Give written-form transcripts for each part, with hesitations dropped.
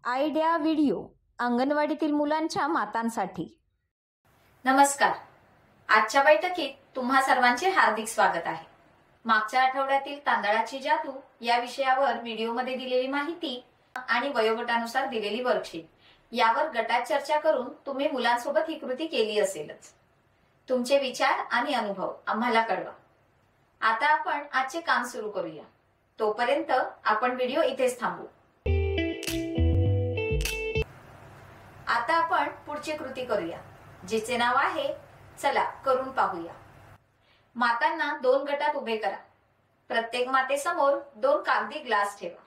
Idea video अंगणवाडीतील मुलांच्या मातांसाठी। नमस्कार। आजच्या बैठकीत तुम्हा सर्वांचे हार्दिक स्वागत आहे। मागच्या आठवड्यातील तांदळाची जादू या विषयावर व्हिडिओमध्ये दिलेली माहिती आणि वयोगटानुसार दिलेली वर्कशीट यावर गटात चर्चा करून तुम्ही मुलांसोबत ही कृती केली असेलच। तुमचे विचार आणि अनुभव आम्हाला कळवा। आता आपण आजचे काम सुरू करूया। तोपर्यंत आपण व्हिडिओ इथेच थांबवू। आता आपण पुढची कृती करूया, जिचे नाव आहे चला करून पाहूया। मातांना 2 गटात उभे करा। प्रत्येक मातेसमोर 2 कागदी ग्लास ठेवा।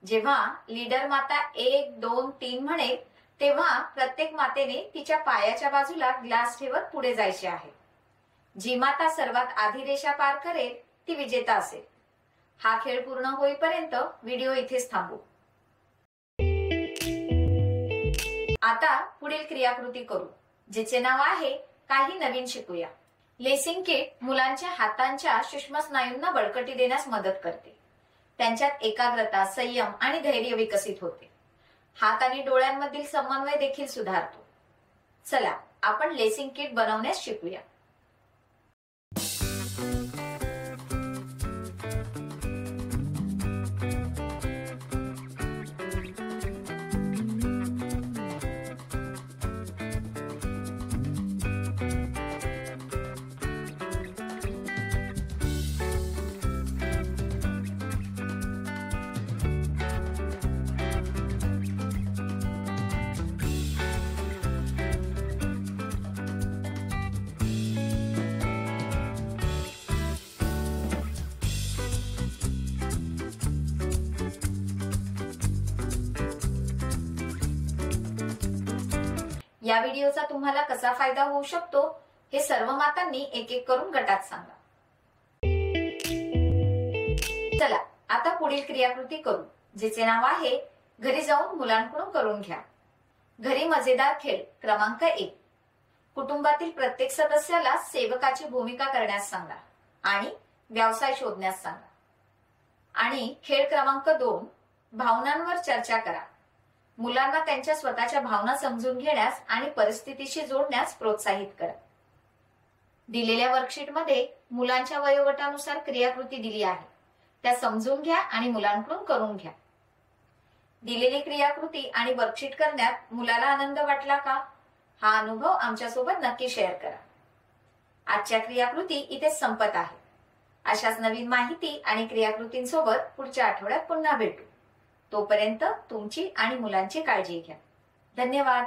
जेव्हा लीडर माता 1, 2, 3 म्हणेल तेव्हा प्रत्येक मातेने तिच्या पायाच्या बाजूला ग्लास ठेवत पुढे जायचे आहे। जी माता सर्वात आधी रेषा पार करेल ती विजेता असेल। हा खेळ पूर्ण होईपर्यंत व्हिडिओ इथेच थांबवू। आता पुढील क्रियाकृती करू, जिचे नाव आहे काही नवीन शिकूया। लेसिंग किट मुलांच्या हातांच्या सूक्ष्म स्नायूंना बळकटी देण्यास मदत करते। त्यांच्यात एकाग्रता, संयम आणि धैर्य विकसित होते। हात आणि डोळ्यांमधील समन्वय देखील सुधारतो। चला आपण लेसिंग किट बनवण्यास शिकूया। या व्हिडिओचा तुम्हाला कसा फायदा होऊ शकतो हे सर्व मातांनी एक एक करून गटात सांगा। चला आता पुढील क्रियाकृती करू, जिचे नाव आहे घरी जाऊन मुलांकडून करून घ्या। घरी मजेदार खेळ क्रमांक 1। कुटुंबातील प्रत्येक सदस्याला सेवकाची भूमिका करण्यास सांगा आणि व्यवसाय शोधण्यास सांगा। आणि खेळ क्रमांक 2 भावनांवर चर्चा करा। मुलांना त्यांच्या स्वतःच्या भावना समजून घेण्यास आणि परिस्थितीशी जोडण्यास प्रोत्साहित करा। दिलेल्या वर्कशीटमध्ये मुलांच्या वयोगटानुसार क्रियाकृती दिली आहे, त्या समजून घ्या आणि मुलांकडून करून घ्या। दिलेली क्रियाकृती आणि वर्कशीट करण्यात मुलाला आनंद वाटला का? हा अनुभव आमच्यासोबत नक्की शेअर करा। आजच्या क्रियाकृती इथेच संपत आहे। अशाच नवीन माहिती आणि क्रियाकृतींसोबत पुढच्या आठवड्यात पुन्हा भेटू। तोपर्यंत तुमची आणि मुलांची काळजी घ्या। धन्यवाद।